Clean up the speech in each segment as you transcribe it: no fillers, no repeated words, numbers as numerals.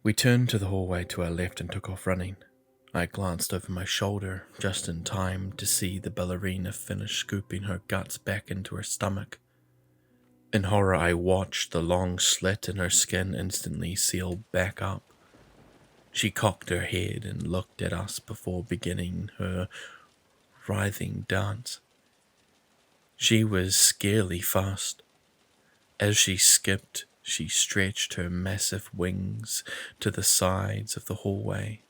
We turned to the hallway to our left and took off running. I glanced over my shoulder just in time to see the ballerina finish scooping her guts back into her stomach. In horror, I watched the long slit in her skin instantly seal back up. She cocked her head and looked at us before beginning her writhing dance. She was scarily fast. As she skipped, she stretched her massive wings to the sides of the hallway,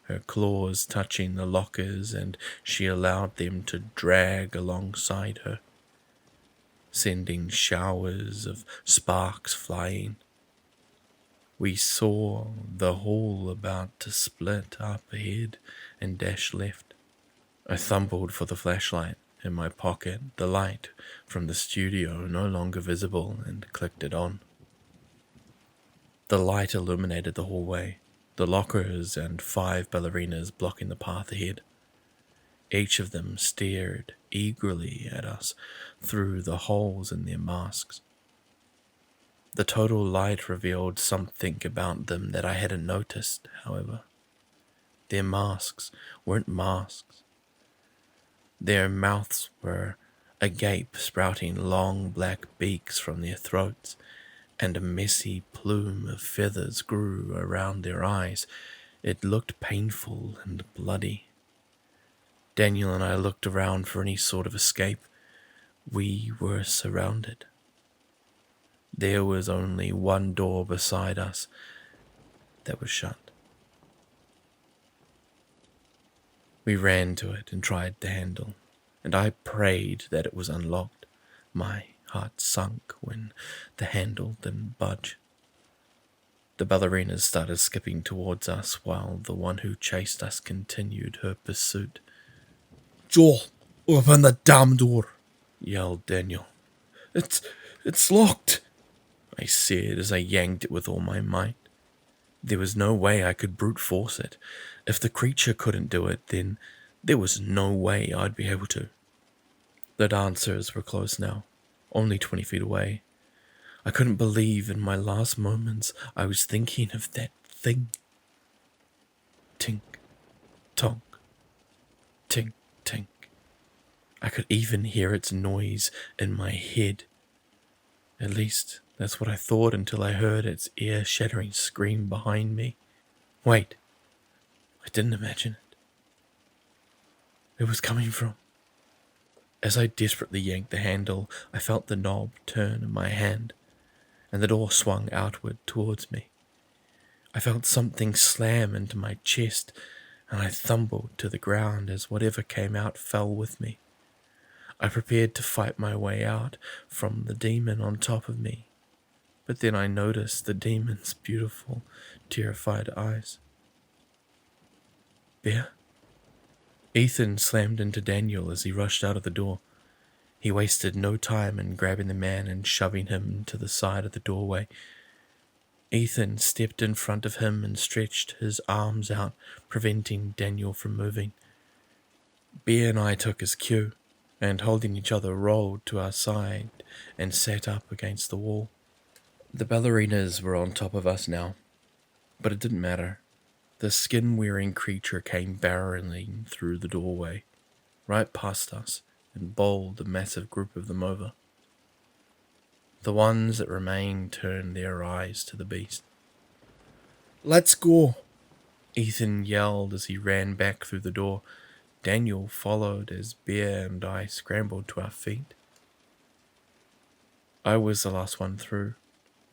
her claws touching the lockers, and she allowed them to drag alongside her, sending showers of sparks flying. We saw the hall about to split up ahead and dash left. I fumbled for the flashlight in my pocket, the light from the studio no longer visible, and clicked it on. The light illuminated the hallway, the lockers and 5 ballerinas blocking the path ahead. Each of them stared eagerly at us through the holes in their masks. The total light revealed something about them that I hadn't noticed, however. Their masks weren't masks. Their mouths were agape, sprouting long black beaks from their throats, and a messy plume of feathers grew around their eyes. It looked painful and bloody. Daniel and I looked around for any sort of escape. We were surrounded. There was only one door beside us that was shut. We ran to it and tried the handle, and I prayed that it was unlocked. My heart sunk when the handle didn't budge. The ballerinas started skipping towards us while the one who chased us continued her pursuit. "Joel, open the damn door," yelled Daniel. It's locked," I said as I yanked it with all my might. There was no way I could brute force it. If the creature couldn't do it, then there was no way I'd be able to. The dancers were close now, only 20 feet away. I couldn't believe in my last moments I was thinking of that thing. Tink, tonk, tink, tink. I could even hear its noise in my head. At least, that's what I thought until I heard its ear-shattering scream behind me. Wait, I didn't imagine it. It was coming from... As I desperately yanked the handle, I felt the knob turn in my hand, and the door swung outward towards me. I felt something slam into my chest, and I tumbled to the ground as whatever came out fell with me. I prepared to fight my way out from the demon on top of me, but then I noticed the demon's beautiful, terrified eyes. Bear? Ethan slammed into Daniel as he rushed out of the door. He wasted no time in grabbing the man and shoving him to the side of the doorway. Ethan stepped in front of him and stretched his arms out, preventing Daniel from moving. Bear and I took his cue, and holding each other rolled to our side and sat up against the wall. The ballerinas were on top of us now, but it didn't matter. The skin-wearing creature came barreling through the doorway, right past us, and bowled a massive group of them over. The ones that remained turned their eyes to the beast. "Let's go," Ethan yelled as he ran back through the door. Daniel followed as Bear and I scrambled to our feet. I was the last one through,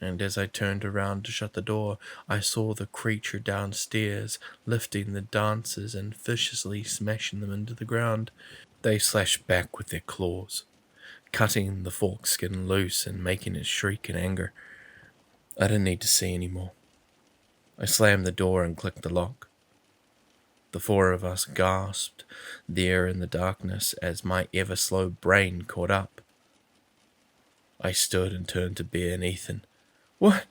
and as I turned around to shut the door, I saw the creature downstairs lifting the dancers and viciously smashing them into the ground. They slashed back with their claws, cutting the fork skin loose and making it shriek in anger. I didn't need to see any more. I slammed the door and clicked the lock. The 4 of us gasped there in the darkness as my ever-slow brain caught up. I stood and turned to Bear and Ethan. What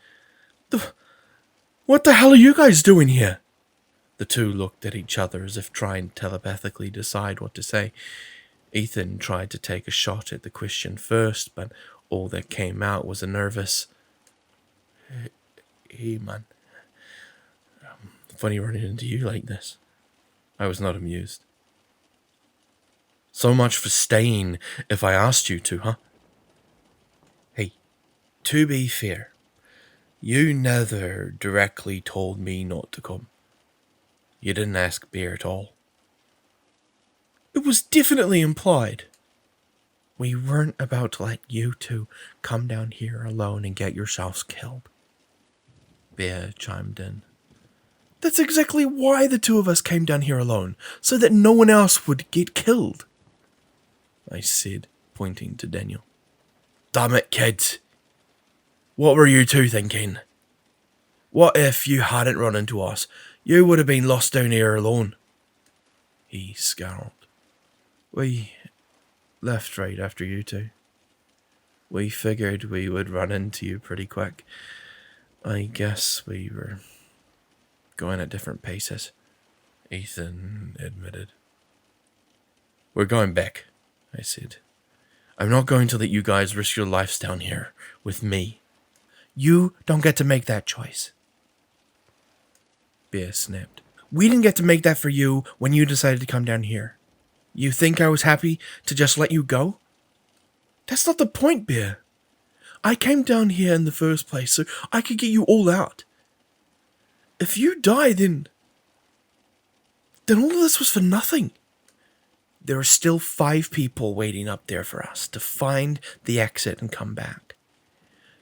the hell are you guys doing here?" The 2 looked at each other as if trying to telepathically decide what to say. Ethan tried to take a shot at the question first, but all that came out was a nervous, "Hey man, Funny running into you like this. I was not amused. So much for staying if I asked you to, huh? Hey, to be fair, you never directly told me not to come. You didn't ask Bear at all. It was definitely implied. We weren't about to let you two come down here alone and get yourselves killed. Bear chimed in. That's exactly why the two of us came down here alone, so that no one else would get killed, I said, pointing to Daniel. Damn it, kids. What were you two thinking? What if you hadn't run into us? You would have been lost down here alone. He scowled. We left right after you two. We figured we would run into you pretty quick. I guess we were going at different paces, Ethan admitted. We're going back, I said. I'm not going to let you guys risk your lives down here with me. You don't get to make that choice. Bear snapped. We didn't get to make that for you when you decided to come down here. You think I was happy to just let you go? That's not the point, Bear. I came down here in the first place so I could get you all out. If you die, then all of this was for nothing. There are still 5 people waiting up there for us to find the exit and come back.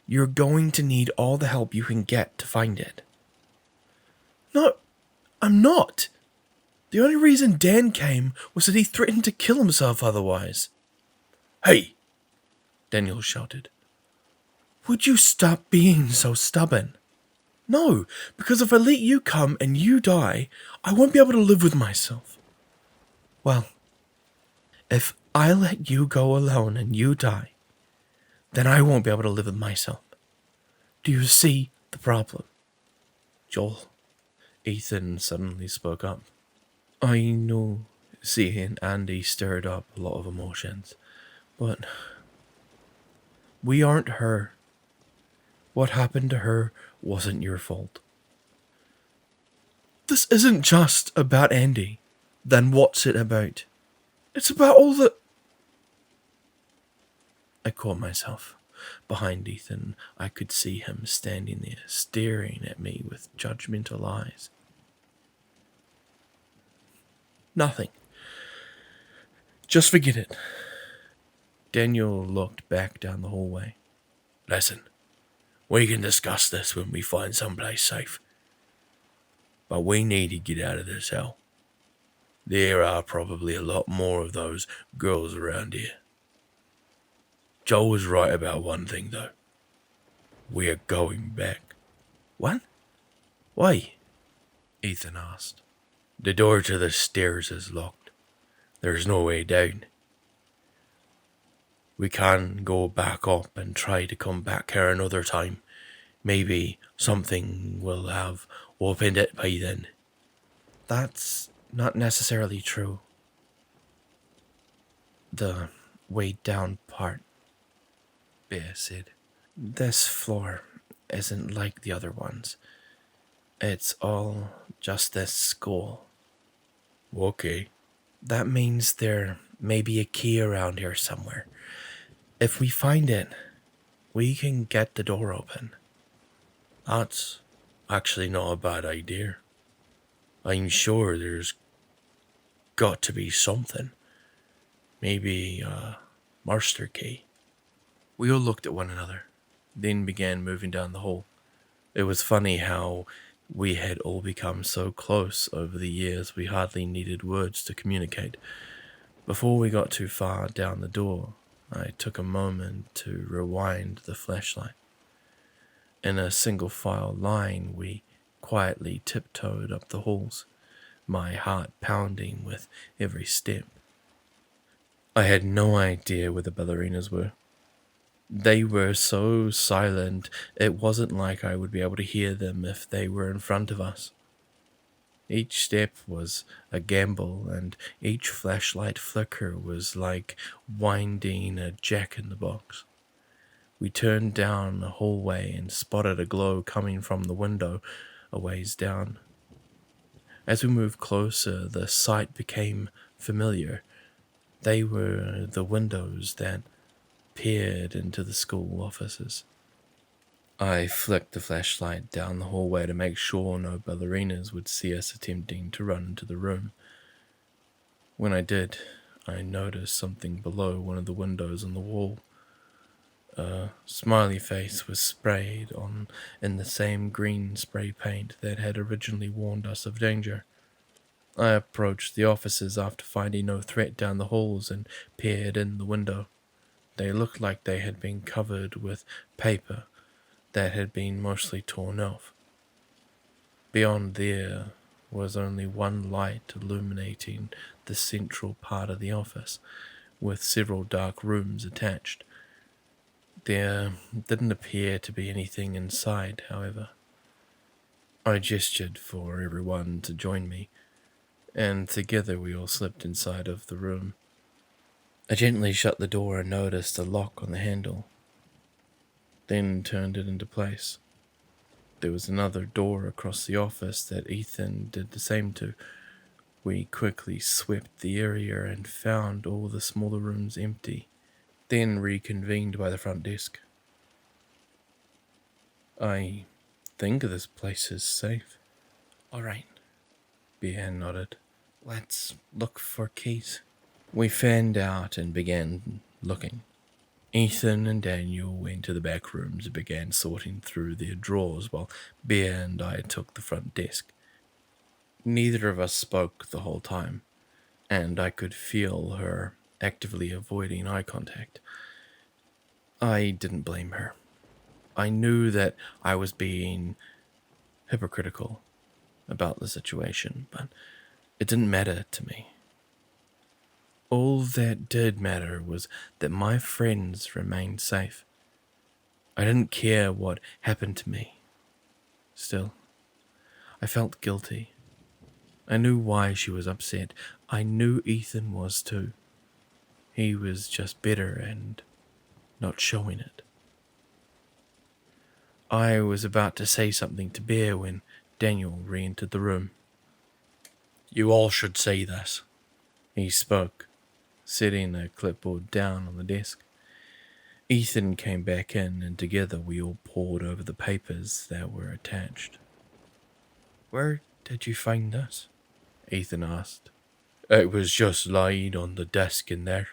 You're going to need all the help you can get to find it. No, I'm not. The only reason Dan came was that he threatened to kill himself otherwise. Hey, Daniel shouted. Would you stop being so stubborn? No, because if I let you come and you die, I won't be able to live with myself. Well, if I let you go alone and you die, then I won't be able to live with myself. Do you see the problem? Joel, Ethan suddenly spoke up. I know seeing Andy stirred up a lot of emotions, but we aren't her. What happened to her wasn't your fault. This isn't just about Andy. Then what's it about? It's about all the... I caught myself. Behind Ethan, I could see him standing there, staring at me with judgmental eyes. Nothing. Just forget it. Daniel looked back down the hallway. Listen, we can discuss this when we find someplace safe. But we need to get out of this hell. There are probably a lot more of those girls around here. Joel was right about one thing, though. We're going back. What? Why? Ethan asked. The door to the stairs is locked. There's no way down. We can go back up and try to come back here another time. Maybe something will have opened it by then. That's not necessarily true. The way down part, Bear said. This floor isn't like the other ones. It's all just this school. Okay. That means there may be a key around here somewhere. If we find it, we can get the door open. That's actually not a bad idea. I'm sure there's got to be something. Maybe a master key. We all looked at one another, then began moving down the hall. It was funny how we had all become so close over the years we hardly needed words to communicate. Before we got too far down the door, I took a moment to rewind the flashlight. In a single file line, we quietly tiptoed up the halls, my heart pounding with every step. I had no idea where the ballerinas were. They were so silent, it wasn't like I would be able to hear them if they were in front of us. Each step was a gamble, and each flashlight flicker was like winding a jack-in-the-box. We turned down the hallway and spotted a glow coming from the window a ways down. As we moved closer, the sight became familiar. They were the windows that peered into the school offices. I flicked the flashlight down the hallway to make sure no ballerinas would see us attempting to run into the room. When I did, I noticed something below one of the windows on the wall. A smiley face was sprayed on in the same green spray paint that had originally warned us of danger. I approached the offices after finding no threat down the halls and peered in the window. They looked like they had been covered with paper that had been mostly torn off. Beyond there was only one light illuminating the central part of the office, with several dark rooms attached. There didn't appear to be anything inside, however. I gestured for everyone to join me, and together we all slipped inside of the room. I gently shut the door and noticed a lock on the handle, then turned it into place. There was another door across the office that Ethan did the same to. We quickly swept the area and found all the smaller rooms empty, then reconvened by the front desk. I think this place is safe. All right, Behan nodded. Let's look for keys. We fanned out and began looking. Ethan and Daniel went to the back rooms and began sorting through their drawers while Bea and I took the front desk. Neither of us spoke the whole time, and I could feel her actively avoiding eye contact. I didn't blame her. I knew that I was being hypocritical about the situation, but it didn't matter to me. All that did matter was that my friends remained safe. I didn't care what happened to me. Still, I felt guilty. I knew why she was upset. I knew Ethan was too. He was just bitter and not showing it. I was about to say something to Bear when Daniel re-entered the room. You all should see this, he spoke, setting a clipboard down on the desk. Ethan came back in, and together we all pored over the papers that were attached. Where did you find this? Ethan asked. It was just laid on the desk in there,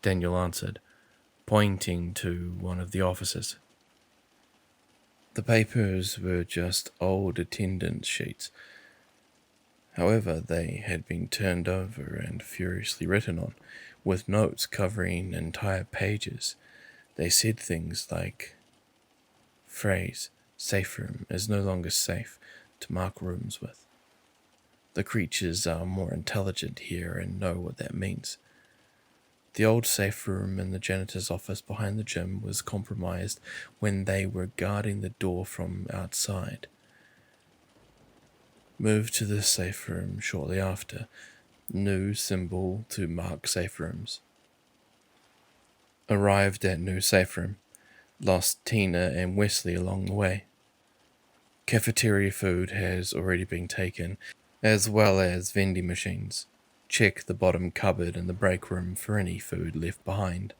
Daniel answered, pointing to one of the offices. The papers were just old attendance sheets. However, they had been turned over and furiously written on, with notes covering entire pages. They said things like, phrase, safe room is no longer safe to mark rooms with. The creatures are more intelligent here and know what that means. The old safe room in the janitor's office behind the gym was compromised when they were guarding the door from outside. Moved to the safe room shortly after. New symbol to mark safe rooms. Arrived at new safe room. Lost Tina and Wesley along the way. Cafeteria food has already been taken, as well as vending machines. Check the bottom cupboard in the break room for any food left behind.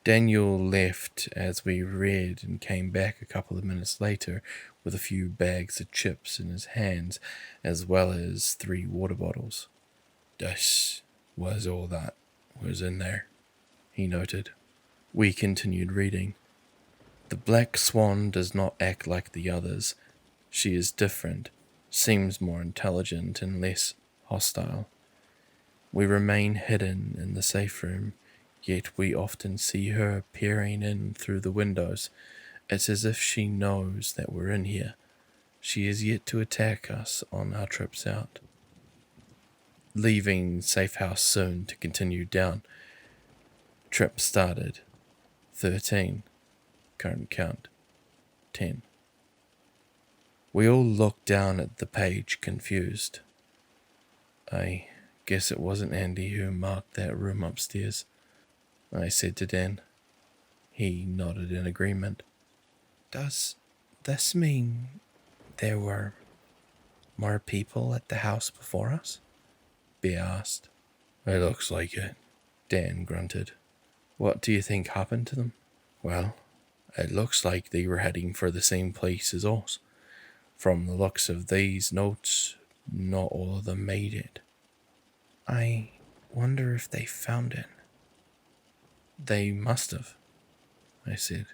Daniel left as we read and came back a couple of minutes later with a few bags of chips in his hands, as well as 3 water bottles. This was all that was in there, he noted. We continued reading. The Black Swan does not act like the others. She is different, seems more intelligent and less hostile. We remain hidden in the safe room, yet we often see her peering in through the windows. It's as if she knows that we're in here. She is yet to attack us on our trips out. Leaving safe house soon to continue down. Trip started. 13. Current count. 10. We all looked down at the page, confused. I guess it wasn't Andy who marked that room upstairs, I said to Dan. He nodded in agreement. Does this mean there were More people at the house before us? Bea asked. It looks like it, Dan grunted. What do you think happened to them? Well, it looks like they were heading for the same place as us. From the looks of these notes, not all of them made it. I wonder if they found it. They must have, I said.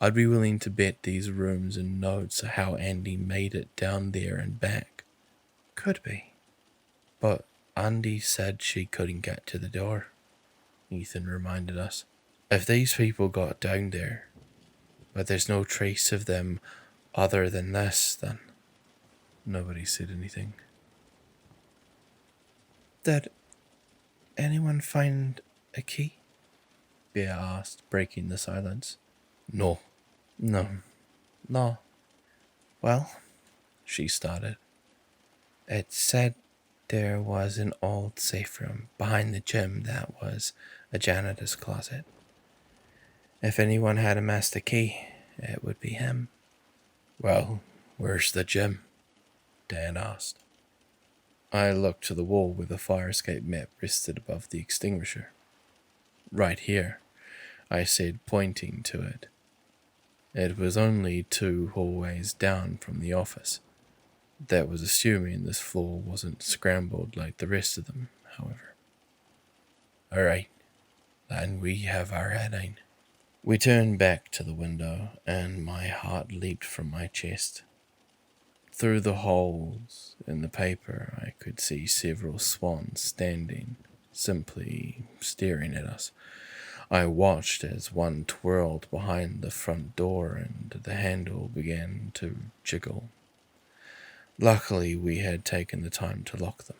I'd be willing to bet these rooms and notes are how Andy made it down there and back. Could be. But Andy said she couldn't get to the door, Ethan reminded us. If these people got down there, but there's no trace of them other than this, then nobody said anything. Did anyone find a key? Bea asked, breaking the silence. No. Well, she started. It said there was an old safe room behind the gym that was a janitor's closet. If anyone had a master key, it would be him. Well, where's the gym? Dan asked. I looked to the wall where the fire escape map rested above the extinguisher. Right here, I said, pointing to it. It was only 2 hallways down from the office. That was assuming this floor wasn't scrambled like the rest of them, however. All right, then we have our heading. We turned back to the window, and my heart leaped from my chest. Through the holes in the paper, I could see several swans standing, simply staring at us. I watched as one twirled behind the front door and the handle began to jiggle. Luckily, we had taken the time to lock them.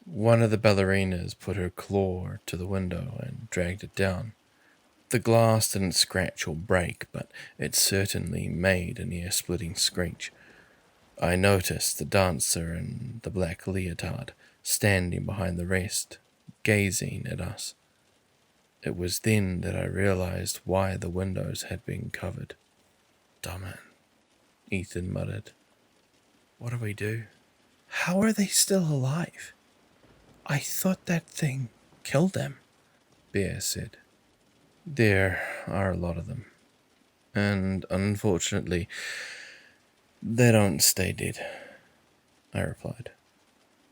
One of the ballerinas put her claw to the window and dragged it down. The glass didn't scratch or break, but it certainly made an ear-splitting screech. I noticed the dancer in the black leotard standing behind the rest, gazing at us. It was then that I realized why the windows had been covered. Damn it, Ethan muttered. What do we do? How are they still alive? I thought that thing killed them, Bea said. There are a lot of them, and unfortunately, they don't stay dead, I replied.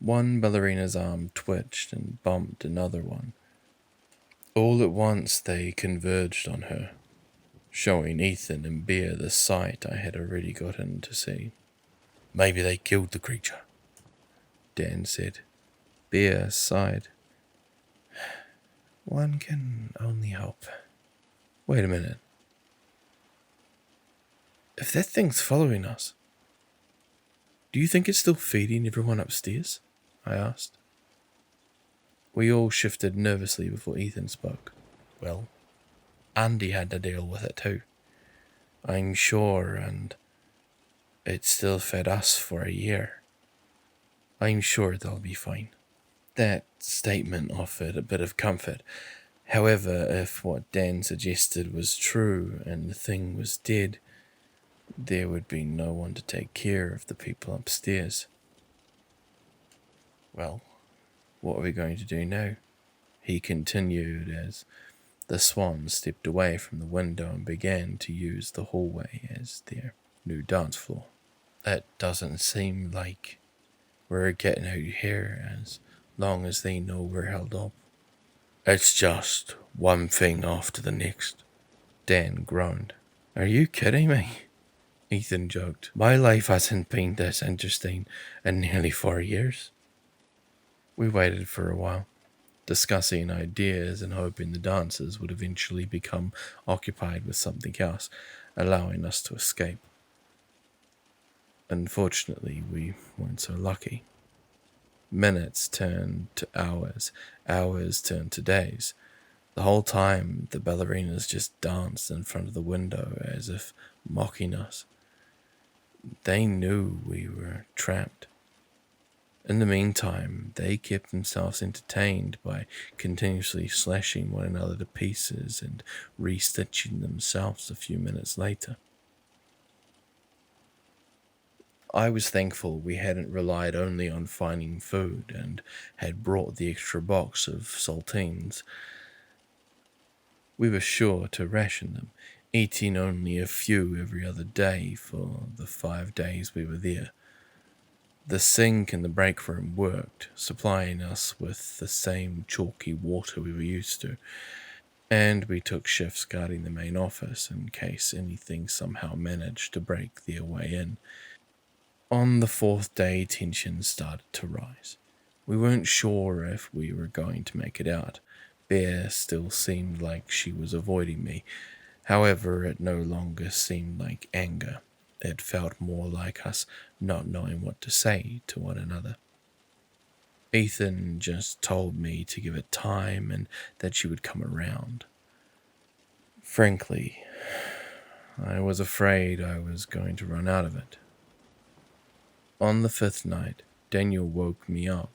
One ballerina's arm twitched and bumped another one. All at once they converged on her, showing Ethan and Bea the sight I had already gotten to see. Maybe they killed the creature, Dan said. Bea sighed. One can only hope. Wait a minute. If that thing's following us, do you think it's still feeding everyone upstairs? I asked. We all shifted nervously before Ethan spoke. Well, Andy had to deal with it too, I'm sure, and it still fed us for a year. I'm sure they'll be fine. That statement offered a bit of comfort. However, if what Dan suggested was true and the thing was dead, there would be no one to take care of the people upstairs. Well, what are we going to do now? He continued as the swans stepped away from the window and began to use the hallway as their new dance floor. It doesn't seem like we're getting out here as long as they know we're held up. It's just one thing after the next, Dan groaned. Are you kidding me? Ethan joked. My life hasn't been this interesting in nearly 4 years. We waited for a while, discussing ideas and hoping the dancers would eventually become occupied with something else, allowing us to escape. Unfortunately, we weren't so lucky. Minutes turned to hours, hours turned to days. The whole time, the ballerinas just danced in front of the window as if mocking us. They knew we were trapped. In the meantime, they kept themselves entertained by continuously slashing one another to pieces and restitching themselves a few minutes later. I was thankful we hadn't relied only on finding food and had brought the extra box of saltines. We were sure to ration them, eating only a few every other day for the 5 days we were there. The sink in the break room worked, supplying us with the same chalky water we were used to, and we took shifts guarding the main office in case anything somehow managed to break their way in. On the fourth day, tension started to rise. We weren't sure if we were going to make it out. Bear still seemed like she was avoiding me. However, it no longer seemed like anger. It felt more like us not knowing what to say to one another. Ethan just told me to give it time and that she would come around. Frankly, I was afraid I was going to run out of it. On the fifth night, Daniel woke me up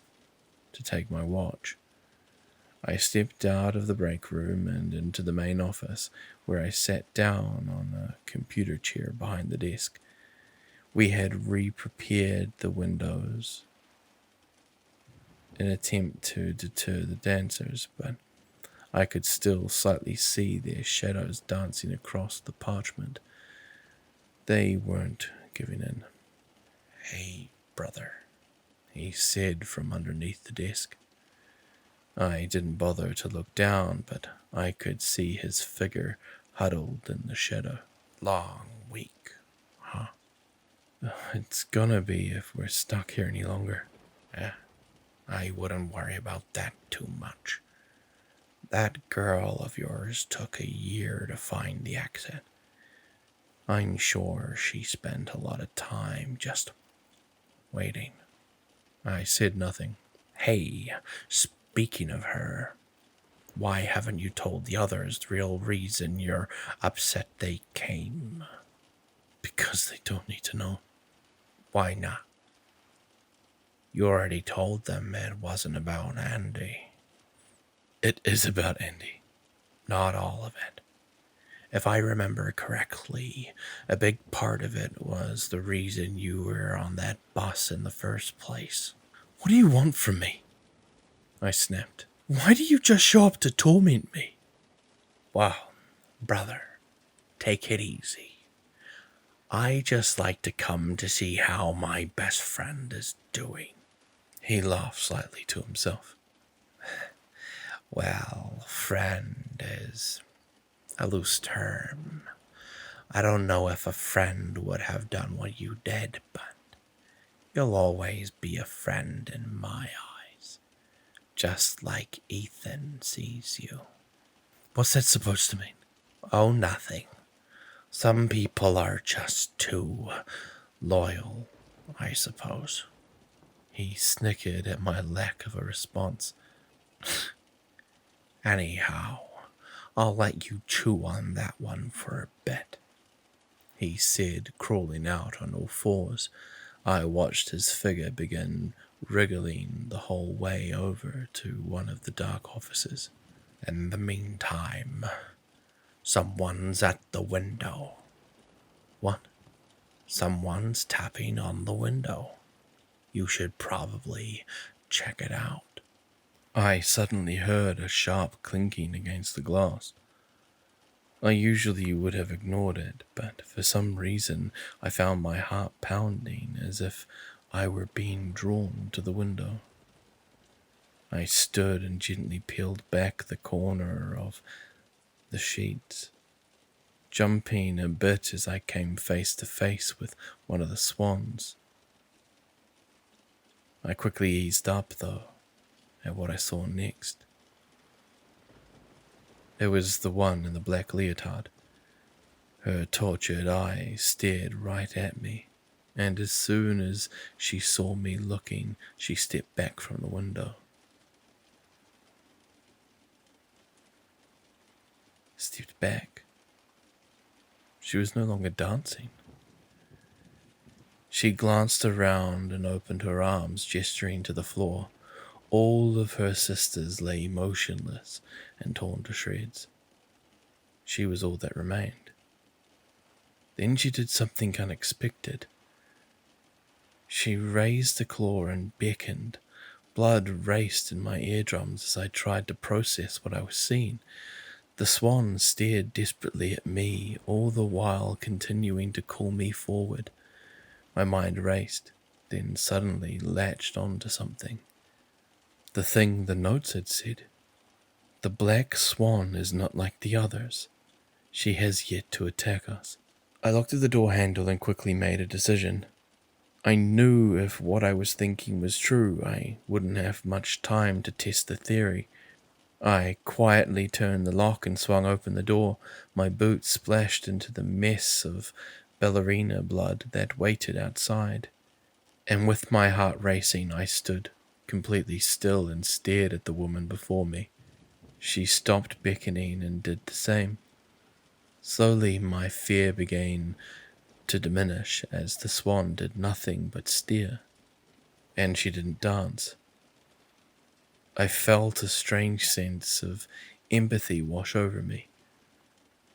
to take my watch. I stepped out of the break room and into the main office, where I sat down on a computer chair behind the desk. We had re-prepared the windows in an attempt to deter the dancers, but I could still slightly see their shadows dancing across the parchment. They weren't giving in. "Hey, brother," he said from underneath the desk. I didn't bother to look down, but I could see his figure huddled in the shadow. "Long week, huh?" "It's gonna be if we're stuck here any longer." I wouldn't worry about that too much. That girl of yours took a year to find the exit. I'm sure she spent a lot of time just waiting." I said nothing. "Hey, speaking of her, why haven't you told the others the real reason you're upset they came?" "Because they don't need to know." "Why not?" "You already told them it wasn't about Andy." "It is about Andy." "Not all of it. If I remember correctly, a big part of it was the reason you were on that bus in the first place." What do you want from me? I snapped. Why do you just show up to torment me? "Well, brother, take it easy. I just like to come to see how my best friend is doing." He laughed slightly to himself. "Well, friend is a loose term. I don't know if a friend would have done what you did, but you'll always be a friend in my eyes, just like Ethan sees you." What's that supposed to mean? "Oh, nothing. Some people are just too loyal, I suppose." He snickered at my lack of a response. "Anyhow, I'll let you chew on that one for a bit," he said, crawling out on all fours. I watched his figure begin wriggling the whole way over to one of the dark offices. "In the meantime, someone's at the window." "What?" "Someone's tapping on the window. You should probably check it out." I suddenly heard a sharp clinking against the glass. I usually would have ignored it, but for some reason I found my heart pounding as if I were being drawn to the window. I stood and gently peeled back the corner of the sheets, jumping a bit as I came face to face with one of the swans. I quickly eased up, though, at what I saw next. It was the one in the black leotard. Her tortured eyes stared right at me, and as soon as she saw me looking, she stepped back from the window. Stepped back. She was no longer dancing. She glanced around and opened her arms, gesturing to the floor. All of her sisters lay motionless and torn to shreds. She was all that remained. Then she did something unexpected. She raised a claw and beckoned. Blood raced in my eardrums as I tried to process what I was seeing. The swan stared desperately at me, all the while continuing to call me forward. My mind raced, then suddenly latched onto something. The thing the notes had said. The black swan is not like the others. She has yet to attack us. I looked at the door handle and quickly made a decision. I knew if what I was thinking was true, I wouldn't have much time to test the theory. I quietly turned the lock and swung open the door. My boots splashed into the mess of ballerina blood that waited outside. And with my heart racing, I stood completely still and stared at the woman before me. She stopped beckoning and did the same. Slowly, my fear began to diminish as the swan did nothing but stare. And she didn't dance. I felt a strange sense of empathy wash over me.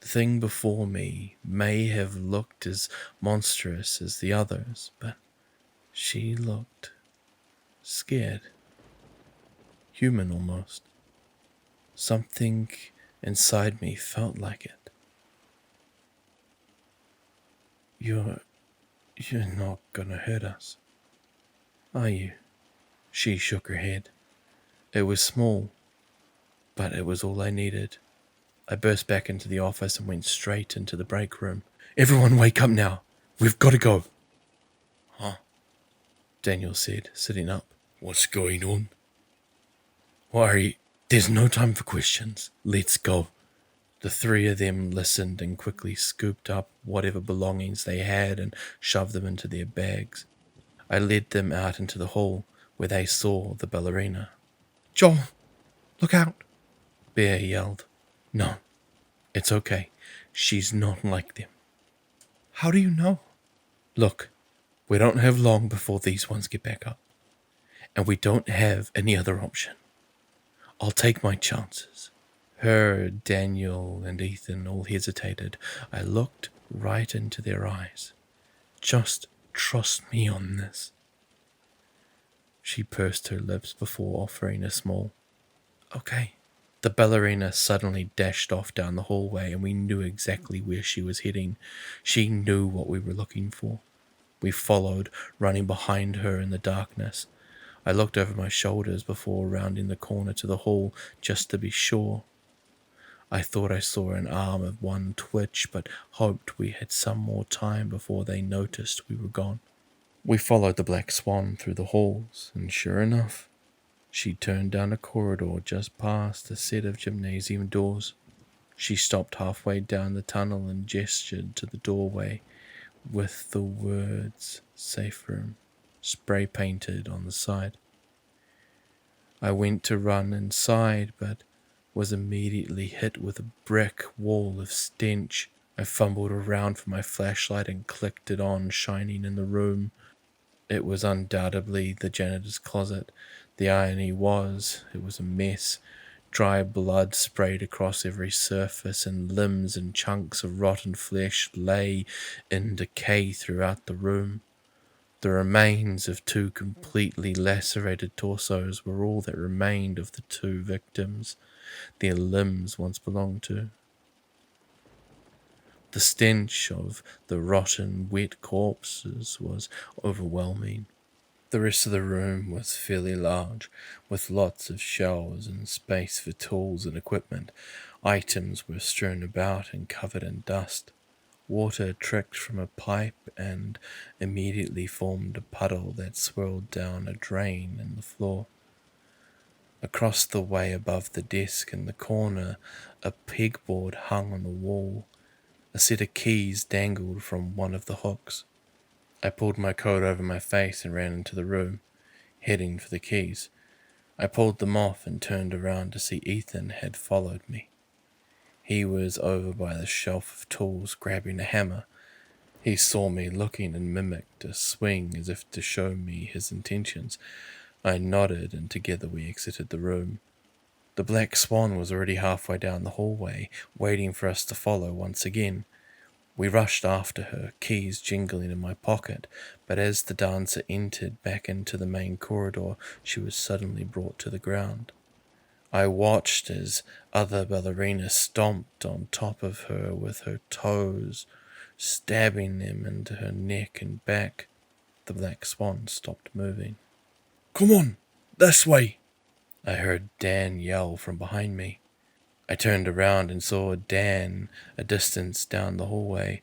The thing before me may have looked as monstrous as the others, but she looked scared. Human almost. Something inside me felt like it. You're not gonna hurt us, are you? She shook her head. It was small, but it was all I needed. I burst back into the office and went straight into the break room. Everyone wake up now. We've got to go. Huh? Daniel said, sitting up. What's going on? Worry, there's no time for questions. Let's go. The three of them listened and quickly scooped up whatever belongings they had and shoved them into their bags. I led them out into the hall where they saw the ballerina. Joel, look out. Bear yelled. No, it's okay. She's not like them. How do you know? Look, we don't have long before these ones get back up. And we don't have any other option. I'll take my chances. Her, Daniel, and Ethan all hesitated. I looked right into their eyes. Just trust me on this. She pursed her lips before offering a small, okay. The ballerina suddenly dashed off down the hallway, and we knew exactly where she was heading. She knew what we were looking for. We followed, running behind her in the darkness. I looked over my shoulders before rounding the corner to the hall, just to be sure. I thought I saw an arm of one twitch, but hoped we had some more time before they noticed we were gone. We followed the black swan through the halls, and sure enough, she turned down a corridor just past a set of gymnasium doors. She stopped halfway down the tunnel and gestured to the doorway with the words "Safe Room" spray painted on the side. I went to run inside, but was immediately hit with a brick wall of stench. I fumbled around for my flashlight and clicked it on, shining in the room. It was undoubtedly the janitor's closet. The irony was, it was a mess. Dry blood sprayed across every surface, and limbs and chunks of rotten flesh lay in decay throughout the room. The remains of two completely lacerated torsos were all that remained of the two victims their limbs once belonged to. The stench of the rotten, wet corpses was overwhelming. The rest of the room was fairly large, with lots of shelves and space for tools and equipment. Items were strewn about and covered in dust. Water tricked from a pipe and immediately formed a puddle that swirled down a drain in the floor. Across the way above the desk in the corner, a pegboard hung on the wall. A set of keys dangled from one of the hooks. I pulled my coat over my face and ran into the room, heading for the keys. I pulled them off and turned around to see Ethan had followed me. He was over by the shelf of tools, grabbing a hammer. He saw me looking and mimicked a swing as if to show me his intentions. I nodded, and together we exited the room. The black swan was already halfway down the hallway, waiting for us to follow once again. We rushed after her, keys jingling in my pocket, but as the dancer entered back into the main corridor, she was suddenly brought to the ground. I watched as other ballerinas stomped on top of her with her toes, stabbing them into her neck and back. The black swan stopped moving. Come on, this way. I heard Dan yell from behind me. I turned around and saw Dan a distance down the hallway,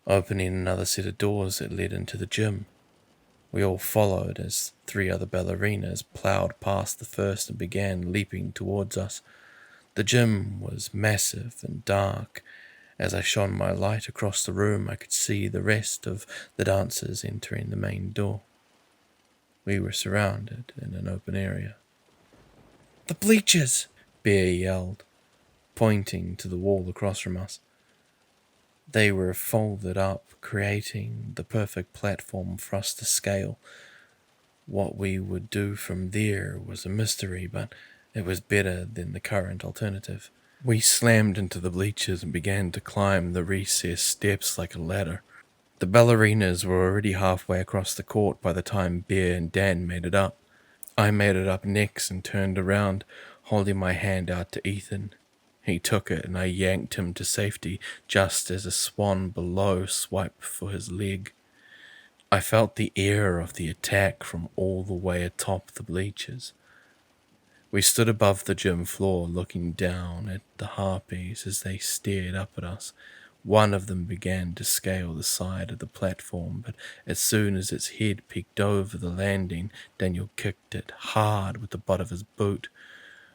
opening another set of doors that led into the gym. We all followed as 3 other ballerinas plowed past the first and began leaping towards us. The gym was massive and dark. As I shone my light across the room, I could see the rest of the dancers entering the main door. We were surrounded in an open area. The bleachers! Bear yelled, pointing to the wall across from us. They were folded up, creating the perfect platform for us to scale. What we would do from there was a mystery, but it was better than the current alternative. We slammed into the bleachers and began to climb the recessed steps like a ladder. The ballerinas were already halfway across the court by the time Bear and Dan made it up. I made it up next and turned around, holding my hand out to Ethan. He took it and I yanked him to safety just as a swan below swiped for his leg. I felt the air of the attack from all the way atop the bleachers. We stood above the gym floor looking down at the harpies as they stared up at us. One of them began to scale the side of the platform, but as soon as its head peeked over the landing, Daniel kicked it hard with the butt of his boot.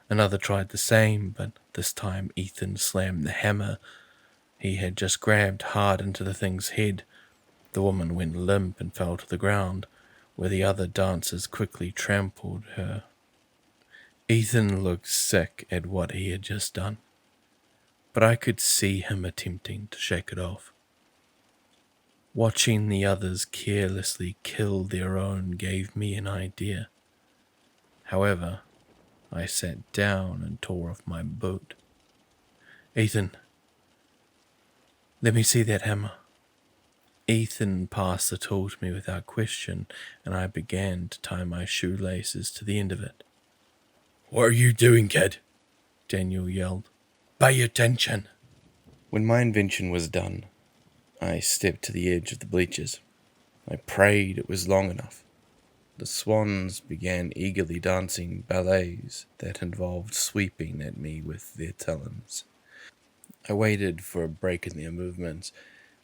Another tried the same, but this time Ethan slammed the hammer he had just grabbed hard into the thing's head. The woman went limp and fell to the ground, where the other dancers quickly trampled her. Ethan looked sick at what he had just done, but I could see him attempting to shake it off. Watching the others carelessly kill their own gave me an idea. However, I sat down and tore off my boot. Ethan, let me see that hammer. Ethan passed the tool to me without question, and I began to tie my shoelaces to the end of it. What are you doing, kid? Daniel yelled. Pay attention. When my invention was done, I stepped to the edge of the bleachers. I prayed it was long enough. The swans began eagerly dancing ballets that involved sweeping at me with their talons. I waited for a break in their movements,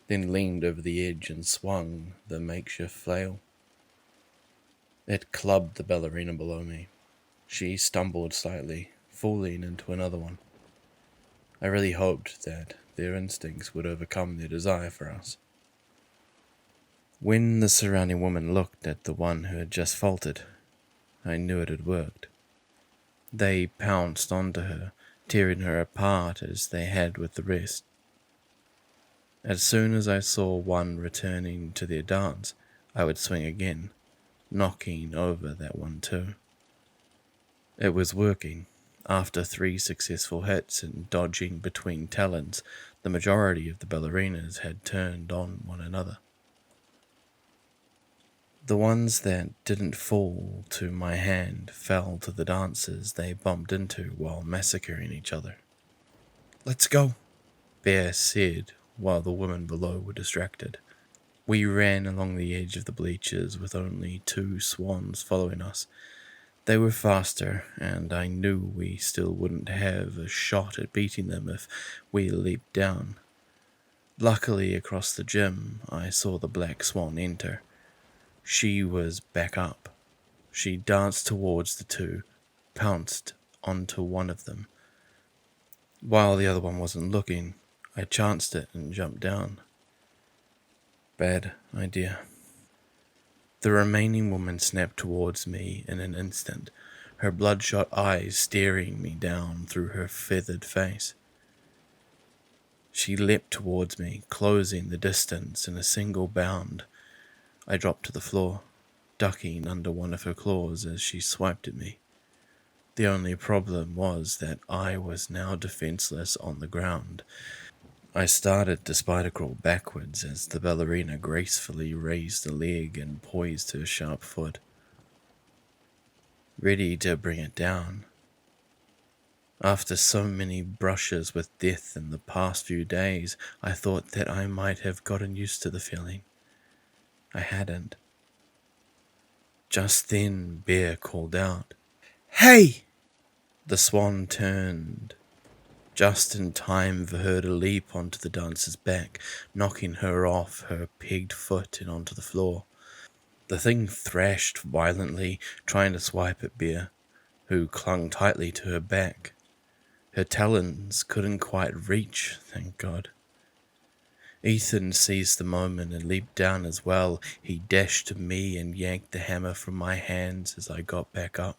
then leaned over the edge and swung the makeshift flail. It clubbed the ballerina below me. She stumbled slightly, falling into another one. I really hoped that their instincts would overcome their desire for us. When the surrounding women looked at the one who had just faltered, I knew it had worked. They pounced onto her, tearing her apart as they had with the rest. As soon as I saw one returning to their dance, I would swing again, knocking over that one too. It was working. After 3 successful hits and dodging between talons, the majority of the ballerinas had turned on one another. The ones that didn't fall to my hand fell to the dancers they bumped into while massacring each other. Let's go, Bear said while the women below were distracted. We ran along the edge of the bleachers with only 2 swans following us. They were faster, and I knew we still wouldn't have a shot at beating them if we leaped down. Luckily, across the gym, I saw the black swan enter. She was back up. She danced towards the 2, pounced onto one of them. While the other one wasn't looking, I chanced it and jumped down. Bad idea. The remaining woman snapped towards me in an instant, her bloodshot eyes staring me down through her feathered face. She leapt towards me, closing the distance in a single bound. I dropped to the floor, ducking under one of her claws as she swiped at me. The only problem was that I was now defenseless on the ground. I started to spider crawl backwards as the ballerina gracefully raised a leg and poised her sharp foot, ready to bring it down. After so many brushes with death in the past few days, I thought that I might have gotten used to the feeling. I hadn't. Just then, Bear called out. Hey! The swan turned, just in time for her to leap onto the dancer's back, knocking her off her pegged foot and onto the floor. The thing thrashed violently, trying to swipe at Bear, who clung tightly to her back. Her talons couldn't quite reach, thank God. Ethan seized the moment and leaped down as well. He dashed to me and yanked the hammer from my hands as I got back up.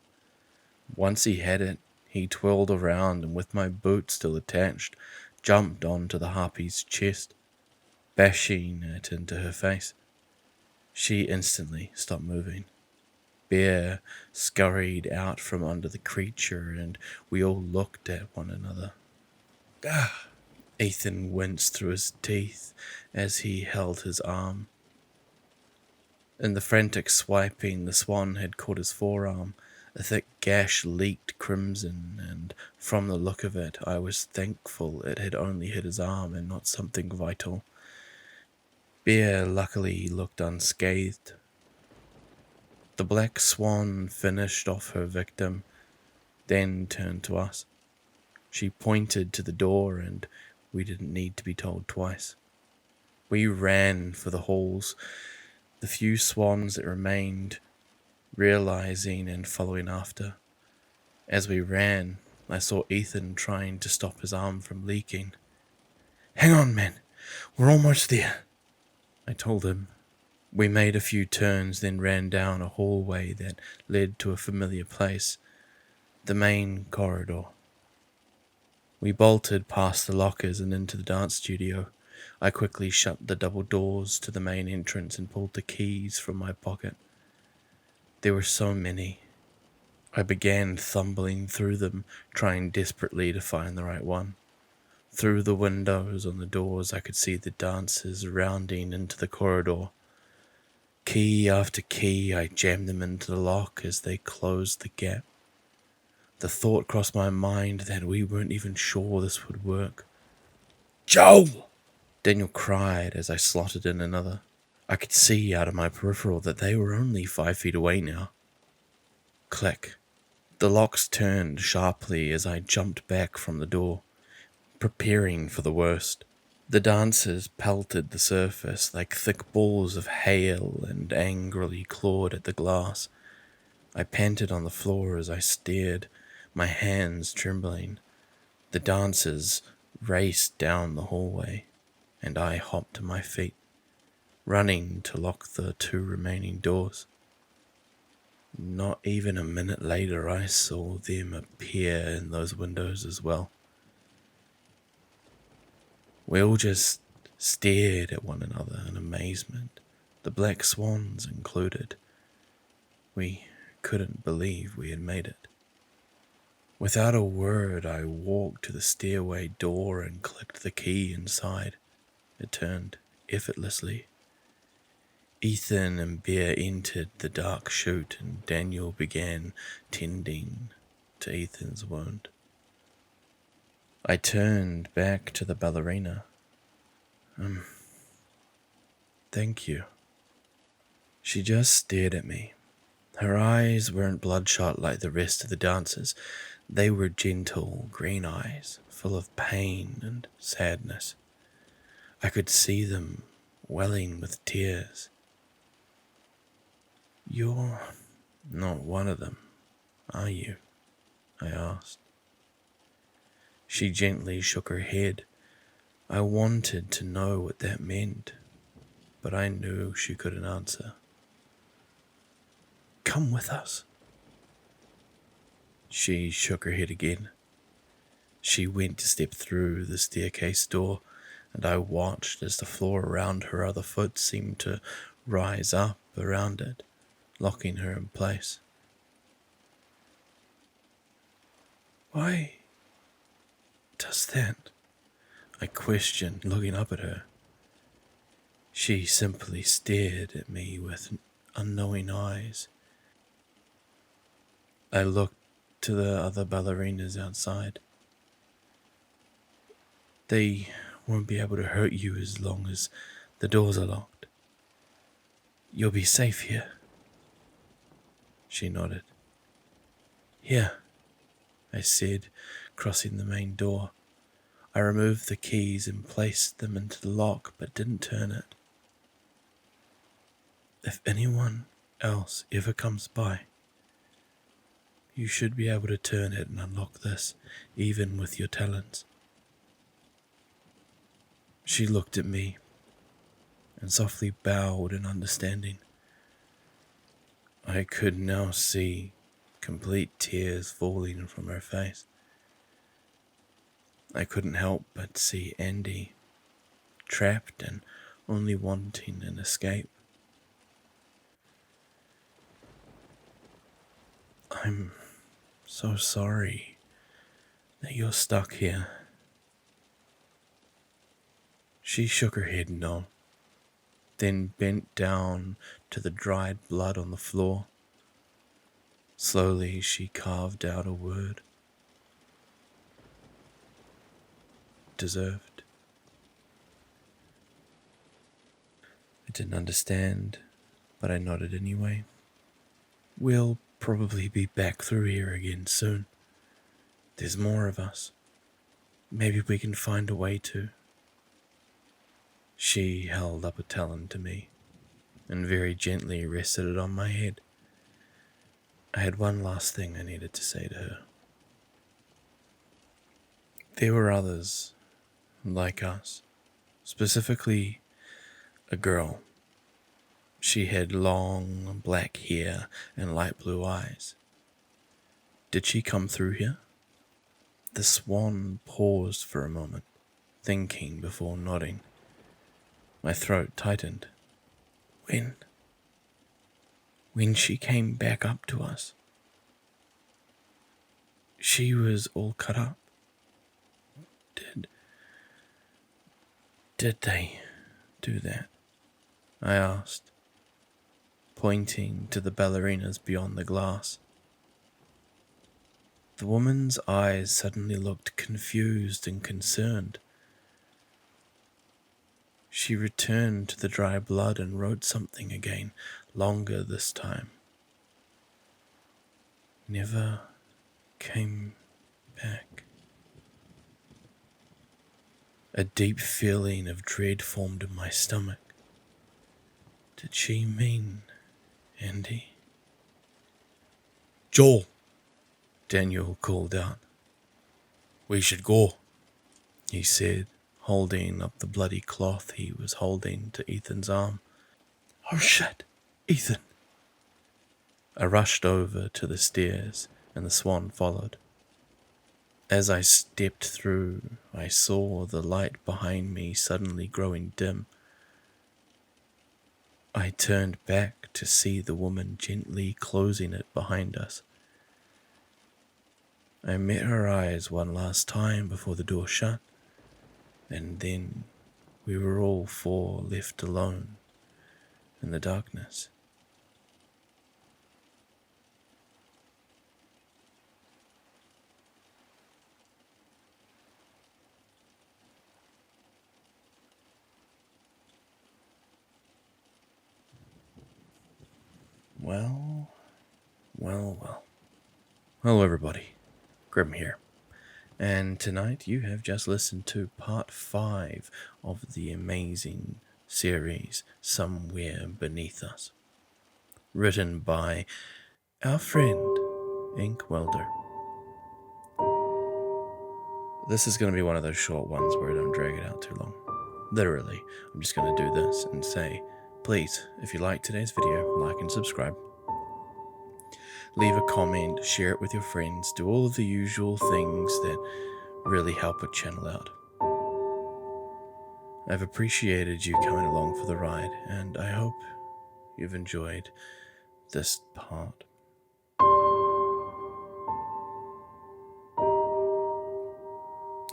Once he had it, he twirled around and with my boot still attached, jumped onto the harpy's chest, bashing it into her face. She instantly stopped moving. Bear scurried out from under the creature and we all looked at one another. Ethan winced through his teeth as he held his arm. In the frantic swiping, the swan had caught his forearm. A thick gash leaked crimson, and from the look of it, I was thankful it had only hit his arm and not something vital. Bear luckily looked unscathed. The black swan finished off her victim, then turned to us. She pointed to the door, and we didn't need to be told twice. We ran for the halls, the few swans that remained, realizing and following after. As we ran, I saw Ethan trying to stop his arm from leaking. Hang on, man. We're almost there, I told him. We made a few turns, then ran down a hallway that led to a familiar place, the main corridor. We bolted past the lockers and into the dance studio. I quickly shut the double doors to the main entrance and pulled the keys from my pocket. There were so many. I began thumbling through them, trying desperately to find the right one. Through the windows on the doors, I could see the dancers rounding into the corridor. Key after key, I jammed them into the lock as they closed the gap. The thought crossed my mind that we weren't even sure this would work. Joel! Daniel cried as I slotted in another. I could see out of my peripheral that they were only 5 feet away now. Click. The locks turned sharply as I jumped back from the door, preparing for the worst. The dancers pelted the surface like thick balls of hail and angrily clawed at the glass. I panted on the floor as I stared, my hands trembling. The dancers raced down the hallway, and I hopped to my feet, running to lock the 2 remaining doors. Not even a minute later, I saw them appear in those windows as well. We all just stared at one another in amazement, the black swans included. We couldn't believe we had made it. Without a word, I walked to the stairway door and clicked the key inside. It turned effortlessly. Ethan and Bear entered the dark chute, and Daniel began tending to Ethan's wound. I turned back to the ballerina. Thank you. She just stared at me. Her eyes weren't bloodshot like the rest of the dancers. They were gentle green eyes, full of pain and sadness. I could see them welling with tears. You're not one of them, are you? I asked. She gently shook her head. I wanted to know what that meant, but I knew she couldn't answer. Come with us. She shook her head again. She went to step through the staircase door, and I watched as the floor around her other foot seemed to rise up around it, locking her in place. Why does that? I questioned, looking up at her. She simply stared at me with unknowing eyes. I looked to the other ballerinas outside. They won't be able to hurt you as long as the doors are locked. You'll be safe here. She nodded. Here, I said, crossing the main door. I removed the keys and placed them into the lock, but didn't turn it. If anyone else ever comes by, you should be able to turn it and unlock this, even with your talents. She looked at me and softly bowed in understanding. I could now see complete tears falling from her face. I couldn't help but see Andy, trapped and only wanting an escape. I'm so sorry that you're stuck here. She shook her head no, then bent down to the dried blood on the floor. Slowly she carved out a word. Deserved. I didn't understand, but I nodded anyway. We'll probably be back through here again soon. There's more of us. Maybe we can find a way to. She held up a talon to me and very gently rested it on my head. I had one last thing I needed to say to her. There were others like us, specifically a girl. She had long black hair and light blue eyes. Did she come through here? The swan paused for a moment, thinking before nodding. My throat tightened. When she came back up to us, she was all cut up. Did they do that? I asked, pointing to the ballerinas beyond the glass. The woman's eyes suddenly looked confused and concerned. She returned to the dry blood and wrote something again, longer this time. Never came back. A deep feeling of dread formed in my stomach. Did she mean Andy? Joel, Daniel called out. we should go. He said, holding up the bloody cloth he was holding to Ethan's arm. Oh shit, Ethan. I rushed over to the stairs, and the swan followed. As I stepped through, I saw the light behind me suddenly growing dim. I turned back to see the woman gently closing it behind us. I met her eyes one last time before the door shut, and then we were all four left alone in the darkness. Well. Hello everybody, Grim here. And tonight you have just listened to part 5 of the amazing series Somewhere Beneath Us, written by our friend Ink Welder. This is going to be one of those short ones where I don't drag it out too long. Literally, I'm just going to do this and say, please, if you like today's video, like and subscribe. Leave a comment, share it with your friends, do all of the usual things that really help a channel out. I've appreciated you coming along for the ride, and I hope you've enjoyed this part.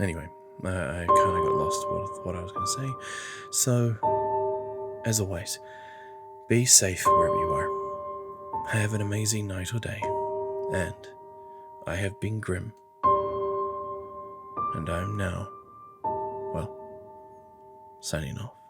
Anyway, I kind of got lost with what I was going to say. So, as always, be safe wherever you are. Have an amazing night or day. And I have been Grim. And I'm now, well, signing off.